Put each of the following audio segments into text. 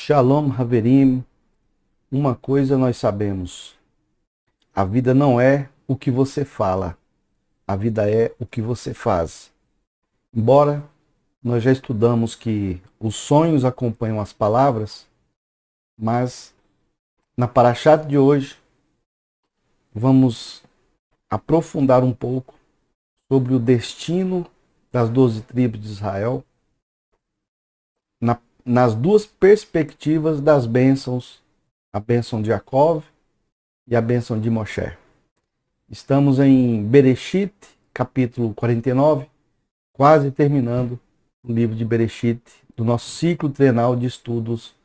Shalom Haverim, uma coisa nós sabemos: a vida não é o que você fala, a vida é o que você faz. Embora nós já estudamos que os sonhos acompanham as palavras, mas na Parashat de hoje vamos aprofundar um pouco sobre o destino das 12 tribos de Israel nas duas perspectivas das bênçãos, a bênção de Jacó e a bênção de Moshe. Estamos em Bereshit, capítulo 49, quase terminando o livro de Bereshit, do nosso ciclo trienal de estudos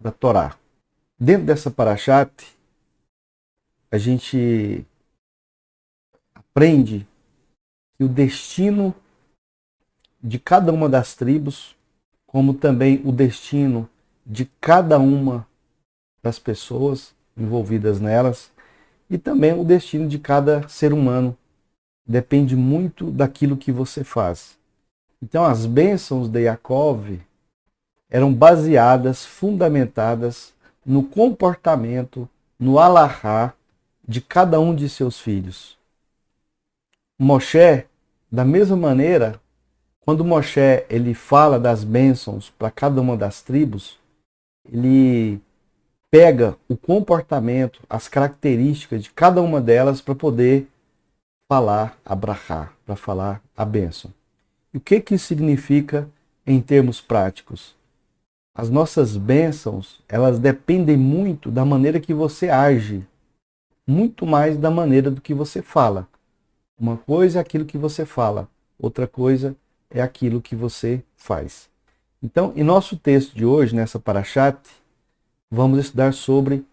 da Torá. Dentro dessa parashat, a gente aprende que o destino de cada uma das tribos, como também o destino de cada uma das pessoas envolvidas nelas, e também o destino de cada ser humano, depende muito daquilo que você faz. Então as bênçãos de Yaakov eram baseadas, fundamentadas no comportamento, no alahá de cada um de seus filhos. Moshe, da mesma maneira, quando Moshe ele fala das bênçãos para cada uma das tribos, ele pega o comportamento, as características de cada uma delas para poder falar a brachá, para falar a bênção. E o que isso significa em termos práticos? As nossas bênçãos, elas dependem muito da maneira que você age, muito mais da maneira do que você fala. Uma coisa é aquilo que você fala, outra coisa é aquilo que você faz. Então, em nosso texto de hoje, nessa parashat, vamos estudar sobre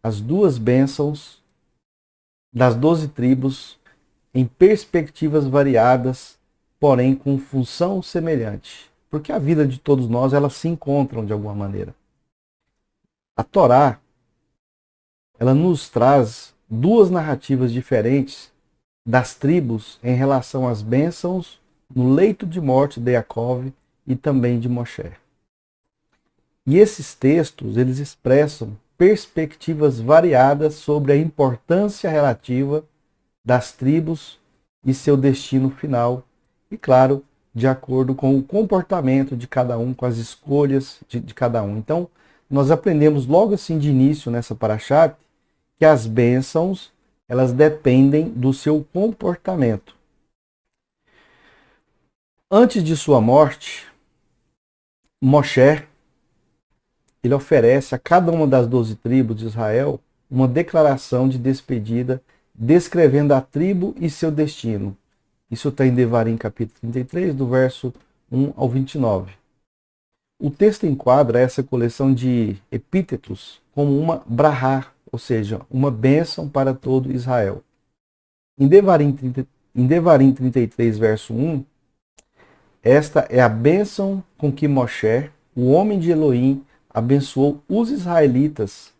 as duas bênçãos das 12 tribos em perspectivas variadas, porém com função semelhante. Porque a vida de todos nós, elas se encontram de alguma maneira. A Torá, ela nos traz duas narrativas diferentes das tribos em relação às bênçãos no leito de morte de Yaakov e também de Moshe. E esses textos, eles expressam perspectivas variadas sobre a importância relativa das tribos e seu destino final, e claro, de acordo com o comportamento de cada um, com as escolhas de cada um. Então, nós aprendemos logo assim de início nessa parashat que as bênçãos, elas dependem do seu comportamento. Antes de sua morte, Moshe, ele oferece a cada uma das 12 tribos de Israel uma declaração de despedida, descrevendo a tribo e seu destino. Isso está em Devarim, capítulo 33, do verso 1 ao 29. O texto enquadra essa coleção de epítetos como uma brahá, ou seja, uma bênção para todo Israel. Em Devarim 33, verso 1, esta é a bênção com que Moshe, o homem de Elohim, abençoou os israelitas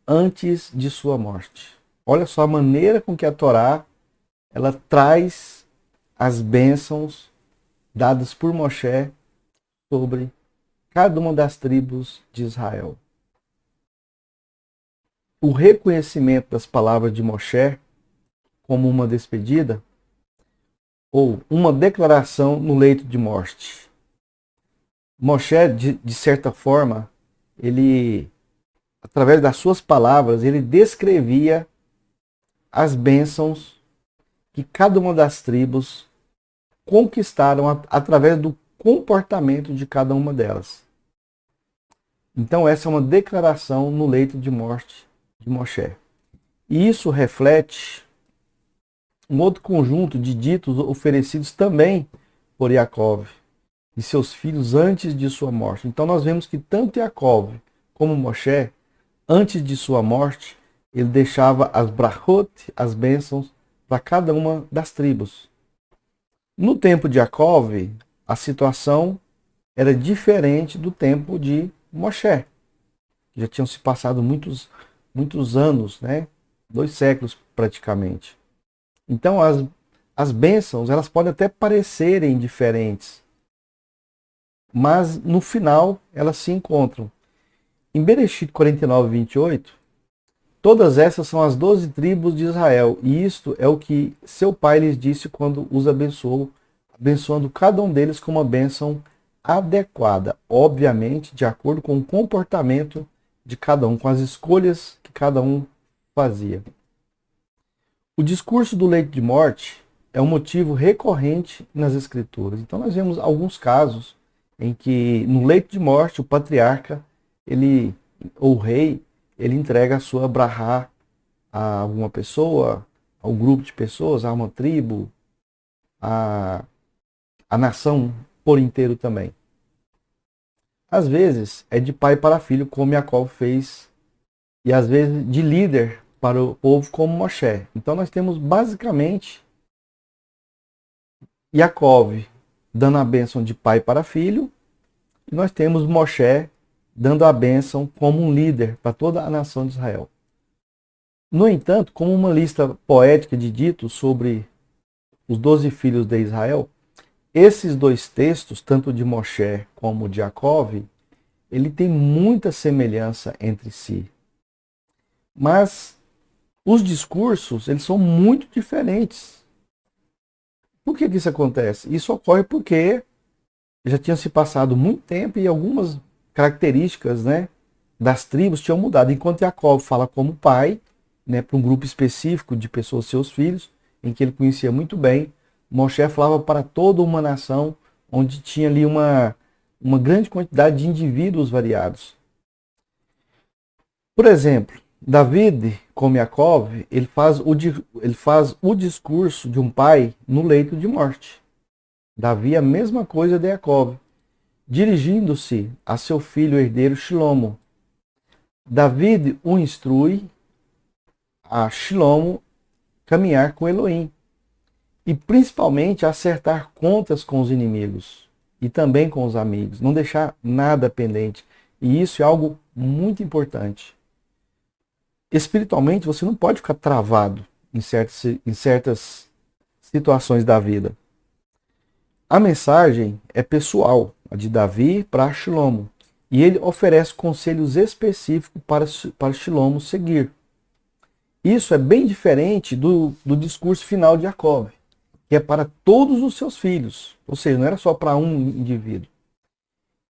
antes de sua morte. Olha só a maneira com que a Torá ela traz as bênçãos dadas por Moshe sobre cada uma das tribos de Israel. O reconhecimento das palavras de Moshe como uma despedida ou uma declaração no leito de morte. Moshe, de certa forma, ele, através das suas palavras, ele descrevia as bênçãos que cada uma das tribos conquistaram através do comportamento de cada uma delas. Então essa é uma declaração no leito de morte de Moshe. E isso reflete um outro conjunto de ditos oferecidos também por Yaakov e seus filhos antes de sua morte. Então nós vemos que tanto Yaakov como Moshe, antes de sua morte, ele deixava as brachot, as bênçãos, para cada uma das tribos. No tempo de Yaakov, a situação era diferente do tempo de Moshe. Já tinham se passado muitos anos, né? 2 séculos praticamente. Então as bênçãos, elas podem até parecerem diferentes, mas no final elas se encontram. Em Bereshit 49, 28, todas essas são as 12 tribos de Israel, e isto é o que seu pai lhes disse quando os abençoou, abençoando cada um deles com uma bênção adequada, obviamente, de acordo com o comportamento de cada um, com as escolhas que cada um fazia. O discurso do leito de morte é um motivo recorrente nas Escrituras. Então nós vemos alguns casos em que no leito de morte o patriarca, ou o rei, ele entrega a sua brahá a alguma pessoa, a um grupo de pessoas, a uma tribo, a nação por inteiro também. Às vezes é de pai para filho, como Jacó fez, e às vezes de líder para o povo, como Moshe. Então nós temos basicamente Jacó dando a bênção de pai para filho, e nós temos Moshe dando a bênção como um líder para toda a nação de Israel. No entanto, como uma lista poética de ditos sobre os 12 filhos de Israel, esses dois textos, tanto de Moshe como de Jacó, ele tem muita semelhança entre si. Mas os discursos, eles são muito diferentes. Por que isso acontece? Isso ocorre porque já tinha se passado muito tempo e algumas características, né, das tribos tinham mudado. Enquanto Jacó fala como pai, né, para um grupo específico de pessoas, seus filhos, em que ele conhecia muito bem, Moshe falava para toda uma nação, onde tinha ali uma grande quantidade de indivíduos variados. Por exemplo, David, como Jacó, ele faz o discurso de um pai no leito de morte. Davi, a mesma coisa de Jacó, dirigindo-se a seu filho herdeiro Shilomo. David o instrui a Shilomo caminhar com Elohim e principalmente a acertar contas com os inimigos e também com os amigos, não deixar nada pendente. E isso é algo muito importante. Espiritualmente, você não pode ficar travado em certas situações da vida. A mensagem é pessoal, a de Davi para Shilomo, e ele oferece conselhos específicos para Shilomo seguir. Isso é bem diferente do discurso final de Jacó, que é para todos os seus filhos, ou seja, não era só para um indivíduo.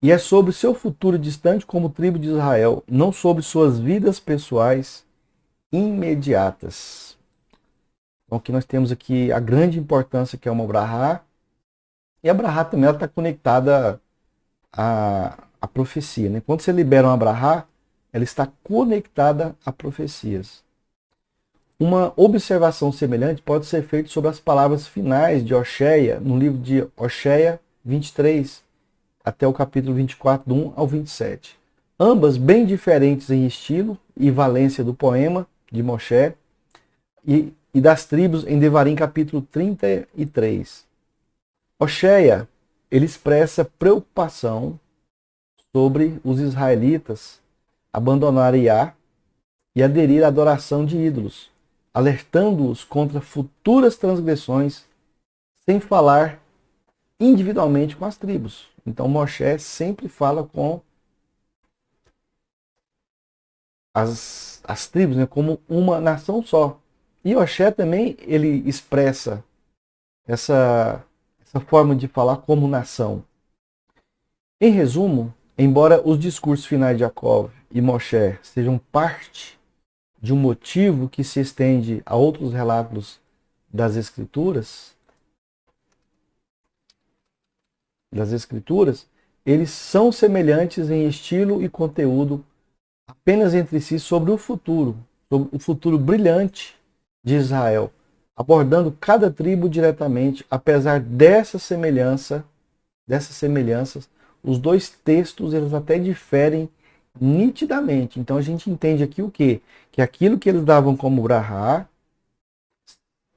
E é sobre seu futuro distante como tribo de Israel, não sobre suas vidas pessoais imediatas. Então aqui nós temos aqui a grande importância que é uma brahá, e a brahá também está conectada à profecia. Né? Quando você libera uma brahá, ela está conectada a profecias. Uma observação semelhante pode ser feita sobre as palavras finais de Oshéia, no livro de Oshéia 23, até o capítulo 24, do 1 ao 27. Ambas bem diferentes em estilo e valência do poema de Moshe e das tribos em Devarim, capítulo 33. Oshéia, ele expressa preocupação sobre os israelitas abandonarem Iá e aderir à adoração de ídolos, alertando-os contra futuras transgressões, sem falar individualmente com as tribos. Então Moshe sempre fala com as tribos, né, como uma nação só. E Moshe também ele expressa essa forma de falar como nação. Em resumo, embora os discursos finais de Jacó e Moshe sejam parte de um motivo que se estende a outros relatos das Escrituras, eles são semelhantes em estilo e conteúdo apenas entre si sobre o futuro brilhante de Israel, abordando cada tribo diretamente. Apesar dessas semelhanças, os dois textos eles até diferem nitidamente. Então a gente entende aqui o quê? Que aquilo que eles davam como brahá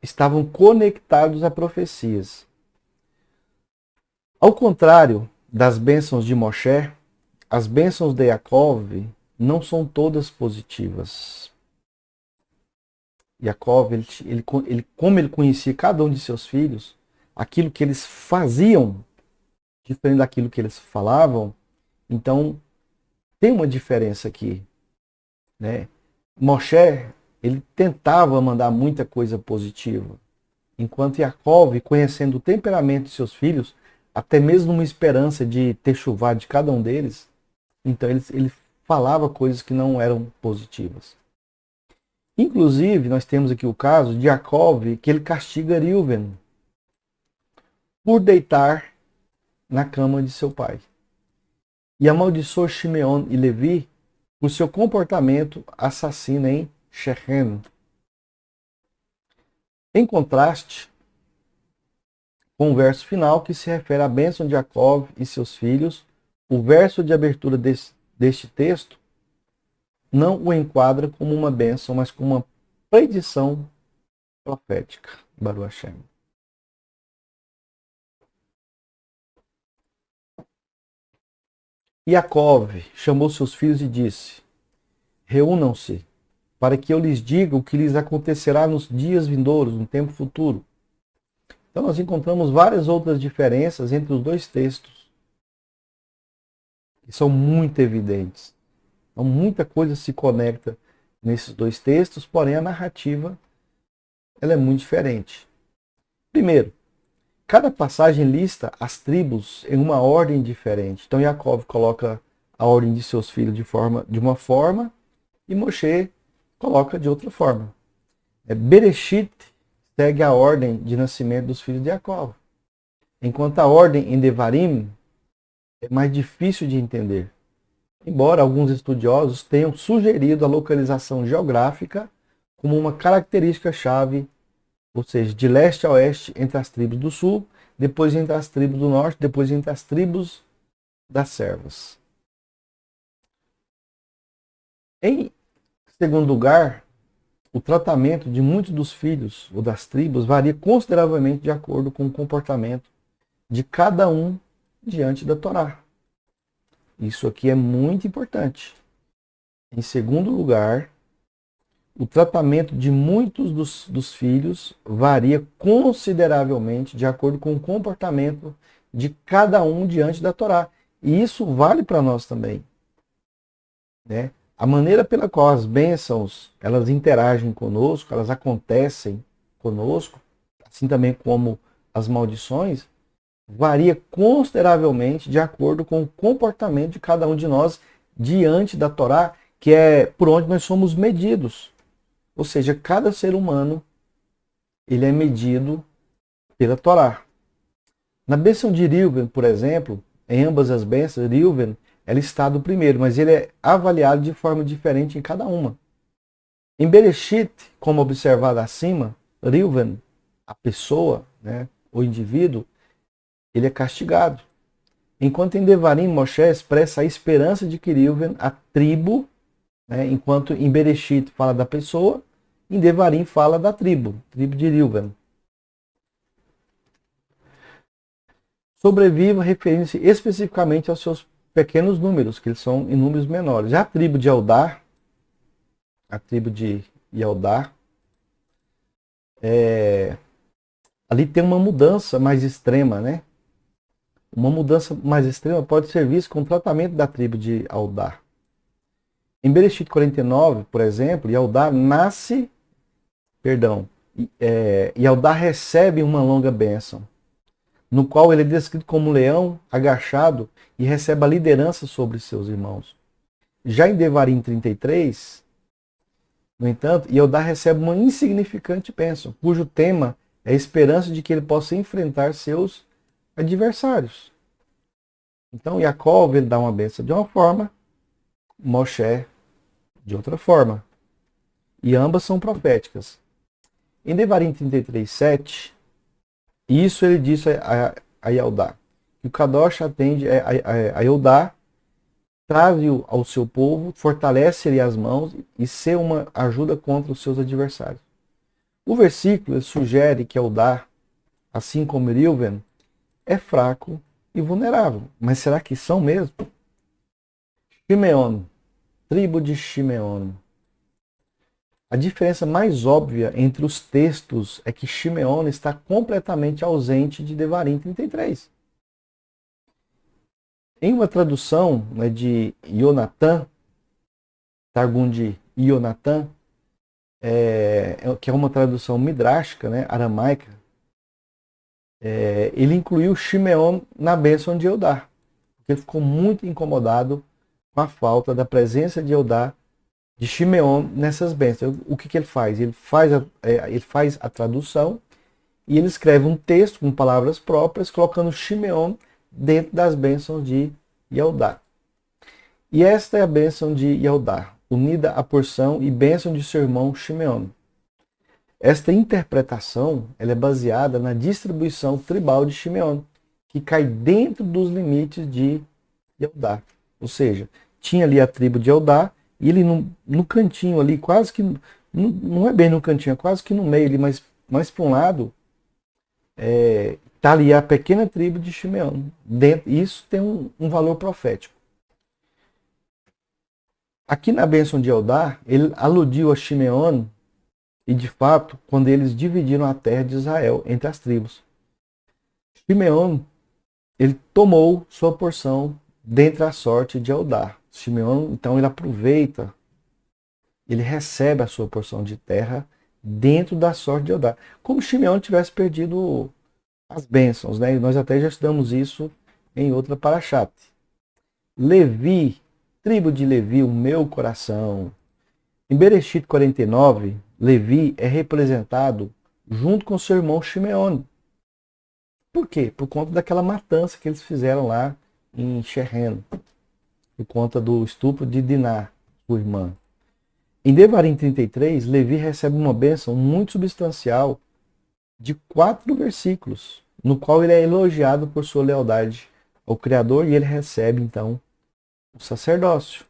estavam conectados a profecias. Ao contrário das bênçãos de Moshe, as bênçãos de Jacó não são todas positivas. Jacó, como ele conhecia cada um de seus filhos, aquilo que eles faziam, diferente daquilo que eles falavam, então tem uma diferença aqui, né? Moshe, ele tentava mandar muita coisa positiva, enquanto Yaakov, conhecendo o temperamento de seus filhos, até mesmo uma esperança de ter chuva de cada um deles, então ele falava coisas que não eram positivas. Inclusive, nós temos aqui o caso de Yaakov, que ele castiga Reuven por deitar na cama de seu pai. E amaldiçoa Shimeon e Levi por seu comportamento assassino em Shechem. Em contraste com o verso final, que se refere à bênção de Jacó e seus filhos, o verso de abertura deste texto não o enquadra como uma bênção, mas como uma predição profética. Baruch Hashem. Yaakov chamou seus filhos e disse: reúnam-se, para que eu lhes diga o que lhes acontecerá nos dias vindouros, no tempo futuro. Então nós encontramos várias outras diferenças entre os dois textos, que são muito evidentes. Então muita coisa se conecta nesses dois textos, porém a narrativa ela é muito diferente. Primeiro, cada passagem lista as tribos em uma ordem diferente. Então Yaakov coloca a ordem de seus filhos de uma forma e Moshe coloca de outra forma. Bereshit segue a ordem de nascimento dos filhos de Yaakov, enquanto a ordem em Devarim é mais difícil de entender. Embora alguns estudiosos tenham sugerido a localização geográfica como uma característica-chave, ou seja, de leste a oeste entre as tribos do sul, depois entre as tribos do norte, depois entre as tribos das servas. Em segundo lugar, o tratamento de muitos dos filhos ou das tribos varia consideravelmente de acordo com o comportamento de cada um diante da Torá. Isso aqui é muito importante. Em segundo lugar, o tratamento de muitos dos filhos varia consideravelmente de acordo com o comportamento de cada um diante da Torá. E isso vale para nós também, né? A maneira pela qual as bênçãos elas interagem conosco, elas acontecem conosco, assim também como as maldições, varia consideravelmente de acordo com o comportamento de cada um de nós diante da Torá, que é por onde nós somos medidos. Ou seja, cada ser humano ele é medido pela Torá. Na bênção de Reuven, por exemplo, em ambas as bênçãos, Reuven é listado primeiro, mas ele é avaliado de forma diferente em cada uma. Em Bereshit, como observado acima, Reuven, a pessoa, né, o indivíduo, ele é castigado. Enquanto em Devarim, Moshe expressa a esperança de que Reuven, a tribo, né, enquanto em Bereshit fala da pessoa, em Devarim fala da tribo de Reuven. Sobreviva referindo-se especificamente aos seus pequenos números, que eles são em números menores. Já a tribo de Eldar, ali tem uma mudança mais extrema, né? Uma mudança mais extrema pode ser vista com o tratamento da tribo de Eldar. Em Bereshit 49, por exemplo, Eldar Eldar recebe uma longa bênção, no qual ele é descrito como um leão agachado e recebe a liderança sobre seus irmãos. Já em Devarim 33, no entanto, Eldar recebe uma insignificante bênção, cujo tema é a esperança de que ele possa enfrentar seus adversários. Então, Yaakov ele dá uma bênção de uma forma, Moshe de outra forma. E ambas são proféticas. Em Devarim 33:7, isso ele disse a Eldar, que o Kadosh atende a Eldar, trave-o ao seu povo, fortalece-lhe as mãos e ser uma ajuda contra os seus adversários. O versículo sugere que Eldar, assim como Reuven, é fraco e vulnerável. Mas será que são mesmo? Shimeon, tribo de Shimeon. A diferença mais óbvia entre os textos é que Shimeon está completamente ausente de Devarim 33. Em uma tradução, né, de Yonatan, Targum de Yonatan, que é uma tradução midrástica, né, aramaica, ele incluiu Shimeon na bênção de Eudá, porque ele ficou muito incomodado com a falta da presença de Eudá, de Shimeon nessas bênçãos. O que ele faz? Ele faz a tradução e ele escreve um texto com palavras próprias, colocando Shimeon dentro das bênçãos de Eudá. E esta é a bênção de Eudá, unida à porção e bênção de seu irmão Shimeon. Esta interpretação ela é baseada na distribuição tribal de Shimeon, que cai dentro dos limites de Eudá. Ou seja, tinha ali a tribo de Eudá, e ele no cantinho ali, quase que, não é bem no cantinho, é quase que no meio ali, mas mais para um lado, está ali a pequena tribo de Shimeon. Isso tem um valor profético. Aqui na bênção de Eudá, ele aludiu a Shimeon, e de fato, quando eles dividiram a terra de Israel entre as tribos. Shimeon, ele tomou sua porção dentre a sorte de Eudá. Shimeon, então, ele aproveita, ele recebe a sua porção de terra dentro da sorte de Eudá. Como se Shimeon tivesse perdido as bênçãos, né? E nós até já estudamos isso em outra parashat. Levi, tribo de Levi, o meu coração. Em Bereshit 49, Levi é representado junto com seu irmão Shimeon. Por quê? Por conta daquela matança que eles fizeram lá em Shechem, por conta do estupro de Diná, sua irmã. Em Devarim 33, Levi recebe uma bênção muito substancial de 4 versículos, no qual ele é elogiado por sua lealdade ao Criador e ele recebe, então, o sacerdócio.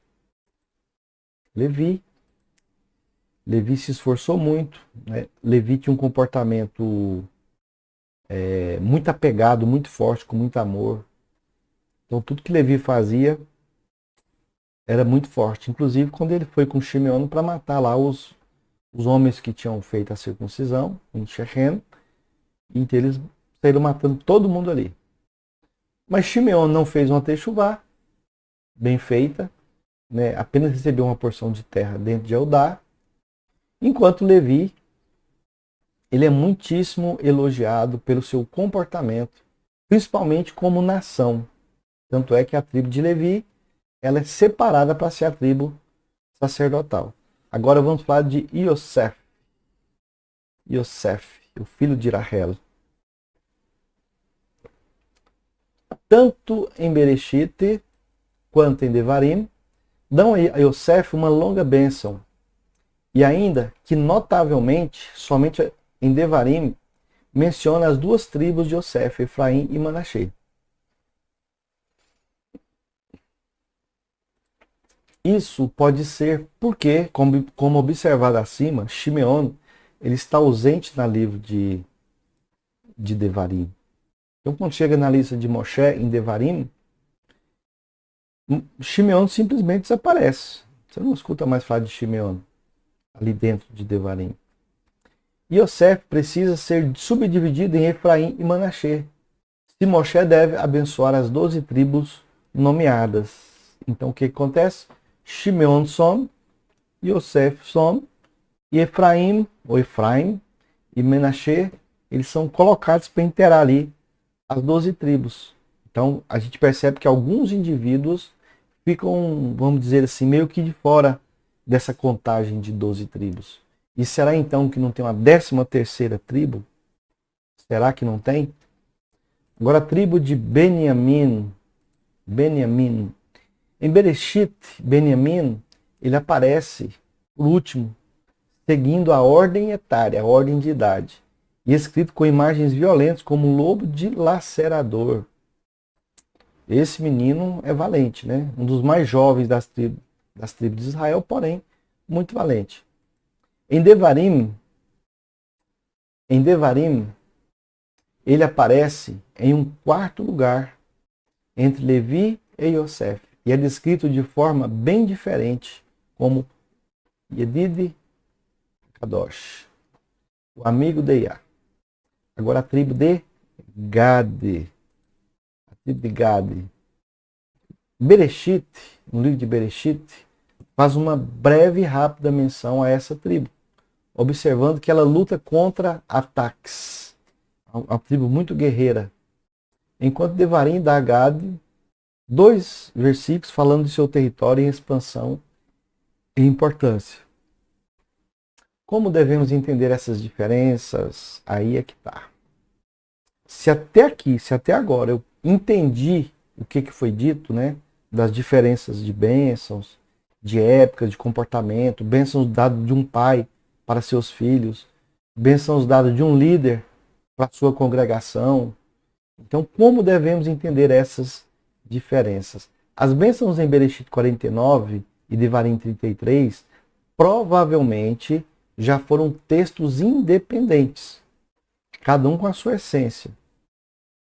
Levi se esforçou muito, né? Levi tinha um comportamento muito apegado, muito forte, com muito amor. Então tudo que Levi fazia era muito forte. Inclusive quando ele foi com Shimeon para matar lá os homens que tinham feito a circuncisão em Shechem, e então eles saíram matando todo mundo ali. Mas Shimeon não fez uma techuvá bem feita, né? Apenas recebeu uma porção de terra dentro de Eudá, enquanto Levi ele é muitíssimo elogiado pelo seu comportamento, principalmente como nação. Tanto é que a tribo de Levi ela é separada para ser a tribo sacerdotal. Agora vamos falar de Yosef. Yosef, o filho de Rahel. Tanto em Bereshit quanto em Devarim, dão a Yosef uma longa bênção. E ainda que notavelmente, somente em Devarim, menciona as 2 tribos de Yosef, Efraim e Manassés. Isso pode ser porque, como observado acima, Shimeon ele está ausente na livro de Devarim. Então, quando chega na lista de Moshe em Devarim, Shimeon simplesmente desaparece. Você não escuta mais falar de Shimeon ali dentro de Devarim. Yosef precisa ser subdividido em Efraim e Manassés, se Moshe deve abençoar as 12 tribos nomeadas. Então o que acontece? Shimeon some, Yosef some, e Efraim e Manassés, eles são colocados para inteirar ali as 12 tribos. Então a gente percebe que alguns indivíduos ficam, vamos dizer assim, meio que de fora dessa contagem de 12 tribos. E será então que não tem uma 13ª tribo? Será que não tem? Agora a tribo de Benjamim. Em Bereshit, Benjamim, ele aparece por último, seguindo a ordem etária, a ordem de idade. E escrito com imagens violentas como lobo dilacerador. Esse menino é valente, né? Um dos mais jovens das tribos de Israel, porém, muito valente. Em Devarim, ele aparece em um 4º lugar entre Levi e Yosef. E é descrito de forma bem diferente, como Yedid Kadosh, o amigo de Yah. Agora a tribo de Gade. A tribo de Gade. Bereshit, no livro de Bereshit, faz uma breve e rápida menção a essa tribo, observando que ela luta contra ataques. Uma tribo muito guerreira. Enquanto Devarim dá a Gad 2 versículos falando de seu território em expansão e importância. Como devemos entender essas diferenças? Aí é que tá. Se até aqui, se até agora eu entendi o que foi dito, né, das diferenças de bênçãos, de épocas, de comportamento, bênçãos dadas de um pai para seus filhos, bênçãos dadas de um líder para sua congregação. Então, como devemos entender essas diferenças? As bênçãos em Bereshit 49 e Devarim 33 provavelmente já foram textos independentes, cada um com a sua essência,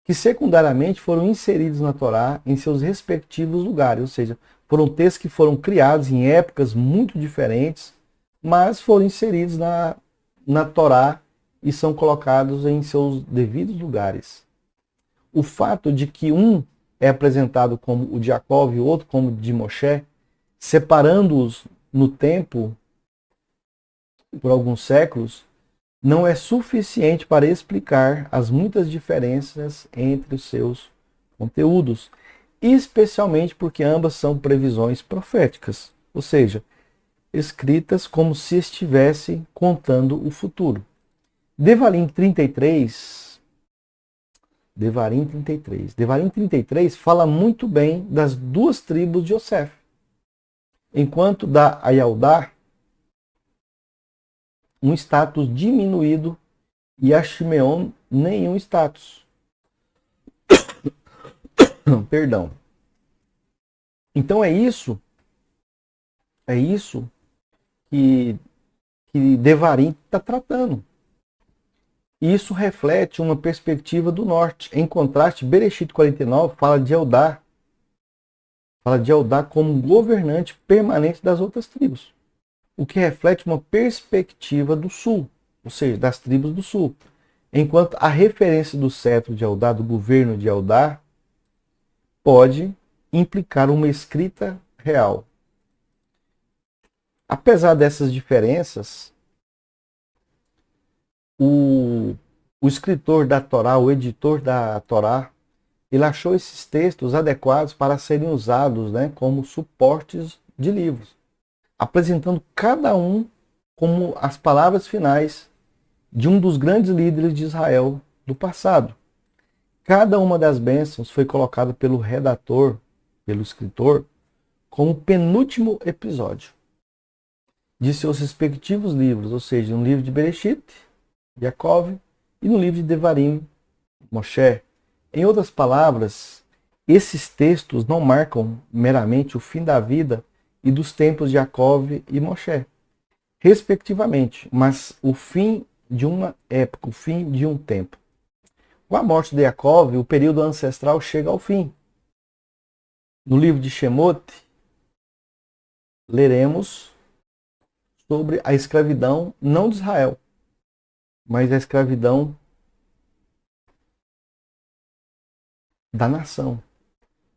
que secundariamente foram inseridos na Torá em seus respectivos lugares, ou seja, foram textos que foram criados em épocas muito diferentes, mas foram inseridos na Torá e são colocados em seus devidos lugares. O fato de que um é apresentado como o de Jacó e o outro como o de Moshe, separando-os no tempo por alguns séculos, não é suficiente para explicar as muitas diferenças entre os seus conteúdos, especialmente porque ambas são previsões proféticas, ou seja, escritas como se estivesse contando o futuro. Devarim 33 fala muito bem das duas tribos de Yosef, enquanto dá a Yaldá um status diminuído e a Shimeon nenhum status. Perdão. Então é isso que Devarim está tratando. E isso reflete uma perspectiva do norte. Em contraste, Bereshit 49 fala de Eldá como governante permanente das outras tribos, o que reflete uma perspectiva do sul, ou seja, das tribos do sul. Enquanto a referência do cetro de Eldá, do governo de Eldá, pode implicar uma escrita real. Apesar dessas diferenças, o escritor da Torá, o editor da Torá, ele achou esses textos adequados para serem usados, né, como suportes de livros, apresentando cada um como as palavras finais de um dos grandes líderes de Israel do passado. Cada uma das bênçãos foi colocada pelo redator, pelo escritor, como penúltimo episódio de seus respectivos livros, ou seja, no livro de Bereshit, Yaakov, e no livro de Devarim, Moshe. Em outras palavras, esses textos não marcam meramente o fim da vida e dos tempos de Yaakov e Moshe, respectivamente, mas o fim de uma época, o fim de um tempo. Com a morte de Yaakov, o período ancestral chega ao fim. No livro de Shemot, leremos sobre a escravidão não de Israel, mas a escravidão da nação.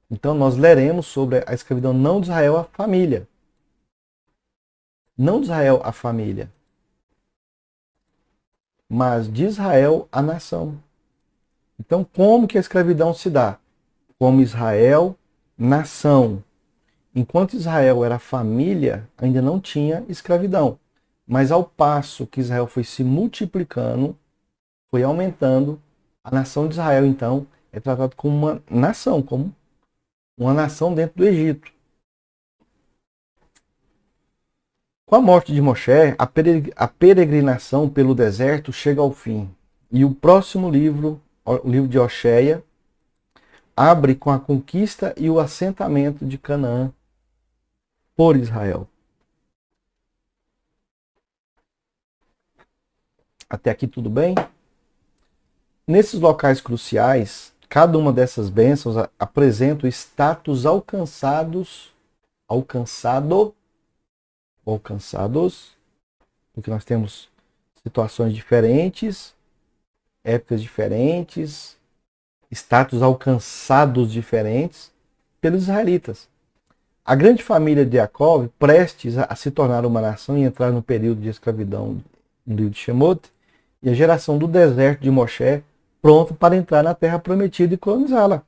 Então nós leremos sobre a escravidão não de Israel à família. Não de Israel à família, mas de Israel à nação. Então como que a escravidão se dá? Como Israel, nação. Enquanto Israel era família, ainda não tinha escravidão. Mas ao passo que Israel foi se multiplicando, foi aumentando, a nação de Israel, então, é tratada como uma nação dentro do Egito. Com a morte de Moshe, a peregrinação pelo deserto chega ao fim. E o próximo livro, o livro de Oshéia, abre com a conquista e o assentamento de Canaã por Israel. Até aqui tudo bem? Nesses locais cruciais, cada uma dessas bênçãos apresenta o status alcançados, porque nós temos situações diferentes, épocas diferentes, status alcançados diferentes, pelos israelitas. A grande família de Jacob, prestes a se tornar uma nação e entrar no período de escravidão no livro de Shemot, e a geração do deserto de Moshe, pronto para entrar na terra prometida e colonizá-la.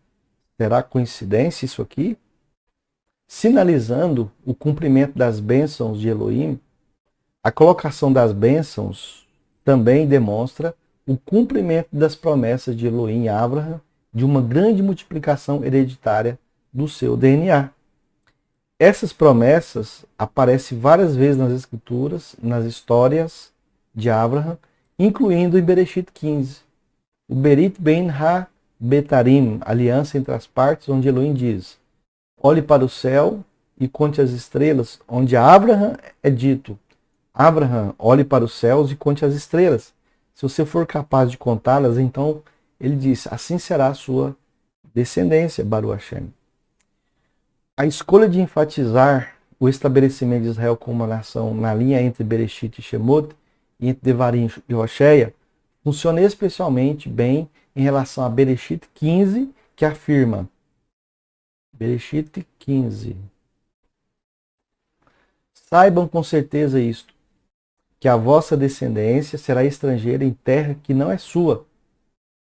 Será coincidência isso aqui? Sinalizando o cumprimento das bênçãos de Elohim, a colocação das bênçãos também demonstra o cumprimento das promessas de Elohim a Abraham de uma grande multiplicação hereditária do seu DNA. Essas promessas aparecem várias vezes nas escrituras, nas histórias de Abraham, incluindo em Bereshit 15. O Berit Ben Ha-Betarim, aliança entre as partes, onde Elohim diz: olhe para o céu e conte as estrelas, onde a Abraham é dito: Abraham, olhe para os céus e conte as estrelas. Se você for capaz de contá-las, então ele diz: assim será a sua descendência, Baruch Hashem. A escolha de enfatizar o estabelecimento de Israel como uma nação na linha entre Bereshit e Shemot, e entre Devarim e Hosheia, funciona especialmente bem em relação a Bereshit 15, que afirma: Bereshit 15. Saibam com certeza isto, que a vossa descendência será estrangeira em terra que não é sua,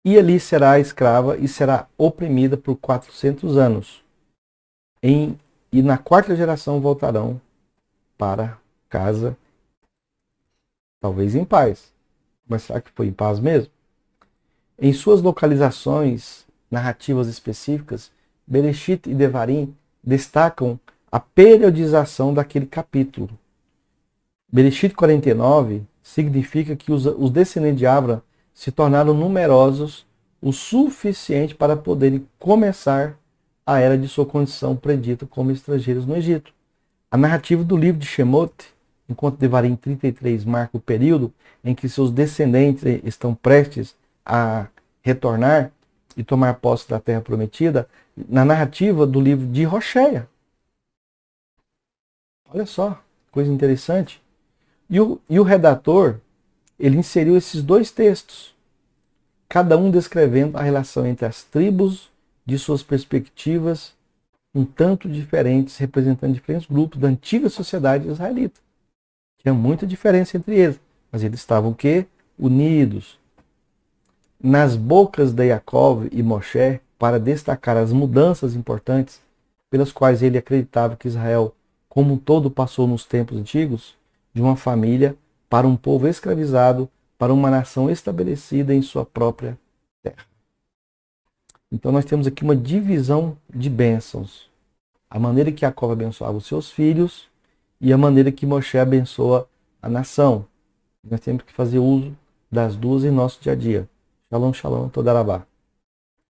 e ali será escrava e será oprimida por 400 anos. E na quarta geração voltarão para casa, talvez em paz. Mas será que foi em paz mesmo? Em suas localizações narrativas específicas, Bereshit e Devarim destacam a periodização daquele capítulo. Bereshit 49 significa que os descendentes de Abraham se tornaram numerosos o suficiente para poderem começar a era de sua condição predita como estrangeiros no Egito. A narrativa do livro de Shemot, enquanto Devarim 33 marca o período em que seus descendentes estão prestes a retornar e tomar posse da terra prometida, na narrativa do livro de Hosheia. Olha só, coisa interessante. E o redator, ele inseriu esses dois textos, cada um descrevendo a relação entre as tribos de suas perspectivas, um tanto diferentes, representando diferentes grupos da antiga sociedade israelita. Tinha muita diferença entre eles, mas eles estavam o quê? Unidos. Nas bocas de Jacob e Moshe, para destacar as mudanças importantes pelas quais ele acreditava que Israel, como um todo, passou nos tempos antigos, de uma família para um povo escravizado, para uma nação estabelecida em sua própria terra. Então nós temos aqui uma divisão de bênçãos. A maneira que Jacob abençoava os seus filhos e a maneira que Moshe abençoa a nação. Nós temos que fazer uso das duas em nosso dia a dia. Shalom, shalom, todarabá.